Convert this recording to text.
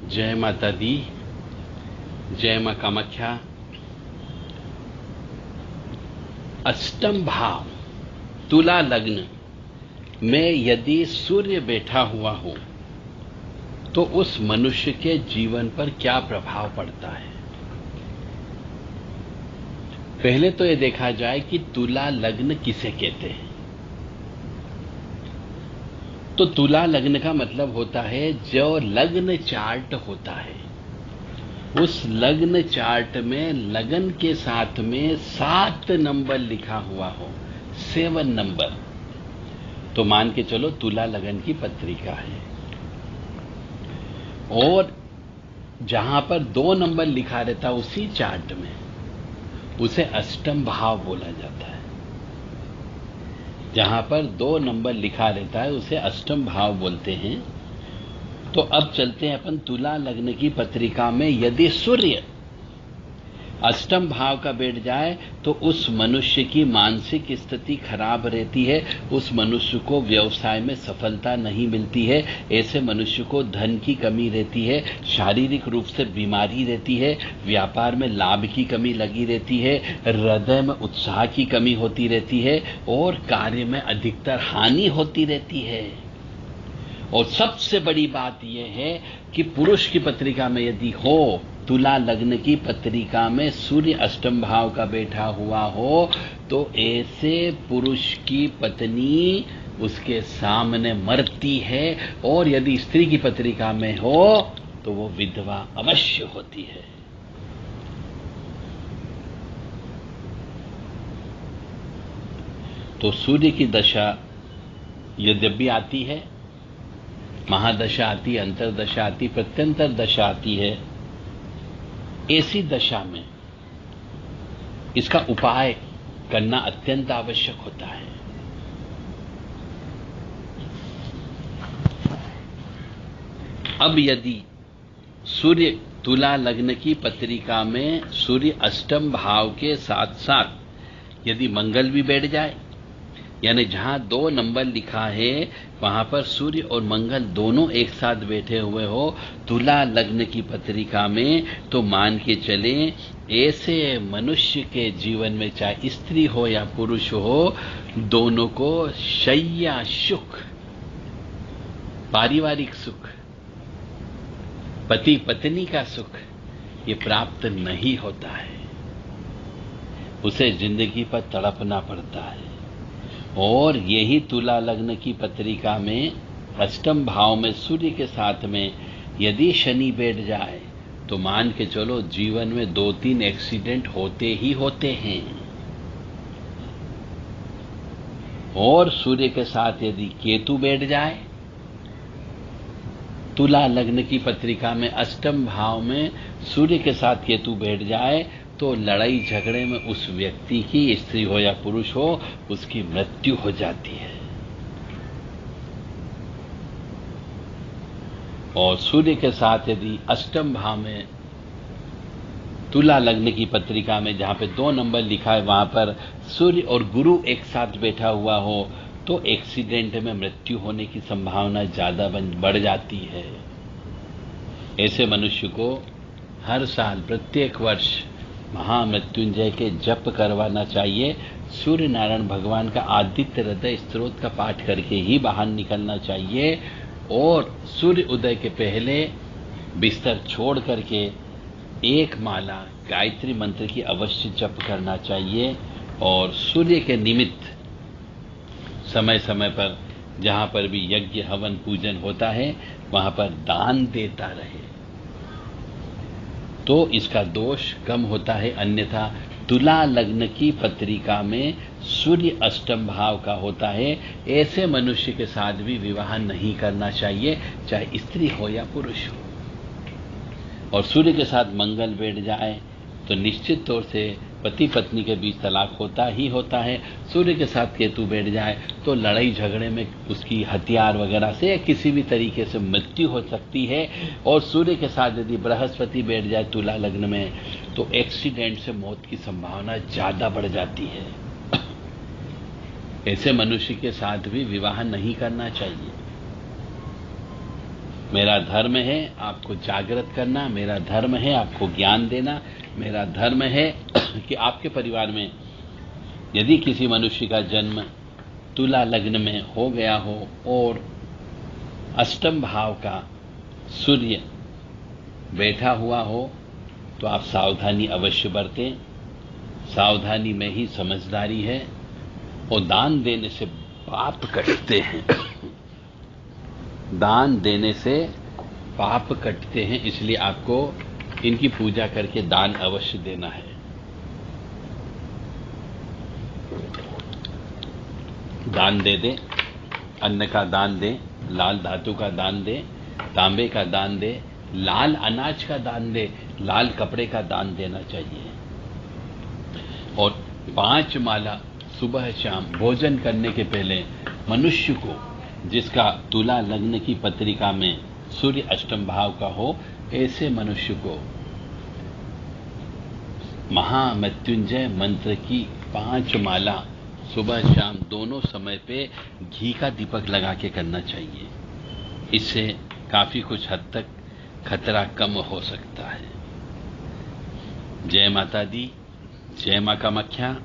जय माता दी, जय मां कामाख्या। अष्टम भाव तुला लग्न में यदि सूर्य बैठा हुआ हो तो उस मनुष्य के जीवन पर क्या प्रभाव पड़ता है। पहले तो यह देखा जाए कि तुला लग्न किसे कहते हैं। तो तुला लग्न का मतलब होता है जो लग्न चार्ट होता है, उस लग्न चार्ट में लगन के साथ में 7 नंबर लिखा हुआ हो, 7 नंबर, तो मान के चलो तुला लगन की पत्रिका है। और जहां पर 2 नंबर लिखा रहता उसी चार्ट में, उसे अष्टम भाव बोला जाता है। जहां पर 2 नंबर लिखा रहता है उसे अष्टम भाव बोलते हैं। तो अब चलते हैं अपन तुला लग्न की पत्रिका में यदि सूर्य अष्टम भाव का बैठ जाए तो उस मनुष्य की मानसिक स्थिति खराब रहती है, उस मनुष्य को व्यवसाय में सफलता नहीं मिलती है, ऐसे मनुष्य को धन की कमी रहती है, शारीरिक रूप से बीमारी रहती है, व्यापार में लाभ की कमी लगी रहती है, हृदय में उत्साह की कमी होती रहती है और कार्य में अधिकतर हानि होती रहती है। और सबसे बड़ी बात यह है कि पुरुष की पत्रिका में यदि हो, तुला लग्न की पत्रिका में सूर्य अष्टम भाव का बैठा हुआ हो, तो ऐसे पुरुष की पत्नी उसके सामने मरती है। और यदि स्त्री की पत्रिका में हो तो वो विधवा अवश्य होती है। तो सूर्य की दशा यद्यपि आती है, महादशा आती है, अंतरदशा आती, प्रत्यंतर दशा आती है, ऐसी दशा में इसका उपाय करना अत्यंत आवश्यक होता है। अब यदि सूर्य तुला लग्न की पत्रिका में सूर्य अष्टम भाव के साथ साथ यदि मंगल भी बैठ जाए, यानी जहां 2 नंबर लिखा है वहां पर सूर्य और मंगल दोनों एक साथ बैठे हुए हो तुला लग्न की पत्रिका में, तो मान के चलें ऐसे मनुष्य के जीवन में चाहे स्त्री हो या पुरुष हो, दोनों को शय्या सुख, पारिवारिक सुख, पति पत्नी का सुख ये प्राप्त नहीं होता है। उसे जिंदगी पर तड़पना पड़ता है। और यही तुला लग्न की पत्रिका में अष्टम भाव में सूर्य के साथ में यदि शनि बैठ जाए तो मान के चलो जीवन में 2-3 एक्सीडेंट होते ही होते हैं। और सूर्य के साथ यदि केतु बैठ जाए तुला लग्न की पत्रिका में अष्टम भाव में सूर्य के साथ केतु बैठ जाए तो लड़ाई झगड़े में उस व्यक्ति की, स्त्री हो या पुरुष हो, उसकी मृत्यु हो जाती है। और सूर्य के साथ यदि अष्टम भाव में तुला लग्न की पत्रिका में जहां पे 2 नंबर लिखा है वहां पर सूर्य और गुरु एक साथ बैठा हुआ हो तो एक्सीडेंट में मृत्यु होने की संभावना ज्यादा बढ़ जाती है। ऐसे मनुष्य को हर साल प्रत्येक वर्ष महामृत्युंजय के जप करवाना चाहिए। सूर्य नारायण भगवान का आदित्य हृदय स्तोत्र का पाठ करके ही बाहर निकलना चाहिए। और सूर्य उदय के पहले बिस्तर छोड़ करके 1 माला गायत्री मंत्र की अवश्य जप करना चाहिए। और सूर्य के निमित्त समय समय पर जहां पर भी यज्ञ हवन पूजन होता है वहां पर दान देता रहे तो इसका दोष कम होता है। अन्यथा तुला लग्न की पत्रिका में सूर्य अष्टम भाव का होता है, ऐसे मनुष्य के साथ भी विवाह नहीं करना चाहिए, चाहे स्त्री हो या पुरुष हो। और सूर्य के साथ मंगल बैठ जाए तो निश्चित तौर से पति पत्नी के बीच तलाक होता ही होता है। सूर्य के साथ केतु बैठ जाए तो लड़ाई झगड़े में उसकी हथियार वगैरह से किसी भी तरीके से मृत्यु हो सकती है। और सूर्य के साथ यदि बृहस्पति बैठ जाए तुला लग्न में तो एक्सीडेंट से मौत की संभावना ज्यादा बढ़ जाती है। ऐसे मनुष्य के साथ भी विवाह नहीं करना चाहिए। मेरा धर्म है आपको जागृत करना, मेरा धर्म है आपको ज्ञान देना, मेरा धर्म है कि आपके परिवार में यदि किसी मनुष्य का जन्म तुला लग्न में हो गया हो और अष्टम भाव का सूर्य बैठा हुआ हो तो आप सावधानी अवश्य बरतें। सावधानी में ही समझदारी है और दान देने से पाप कटते हैं। दान देने से पाप कटते हैं, इसलिए आपको इनकी पूजा करके दान अवश्य देना है। दान दे दें, अन्न का दान दें, लाल धातु का दान दें, तांबे का दान दें, लाल अनाज का दान दें, लाल कपड़े का दान देना चाहिए। और 5 माला सुबह शाम भोजन करने के पहले मनुष्य को, जिसका तुला लग्न की पत्रिका में सूर्य अष्टम भाव का हो, ऐसे मनुष्य को महामृत्युंजय मंत्र की 5 माला सुबह शाम दोनों समय पे घी का दीपक लगा के करना चाहिए। इससे काफी कुछ हद तक खतरा कम हो सकता है। जय माता दी, जय मां कामाख्या।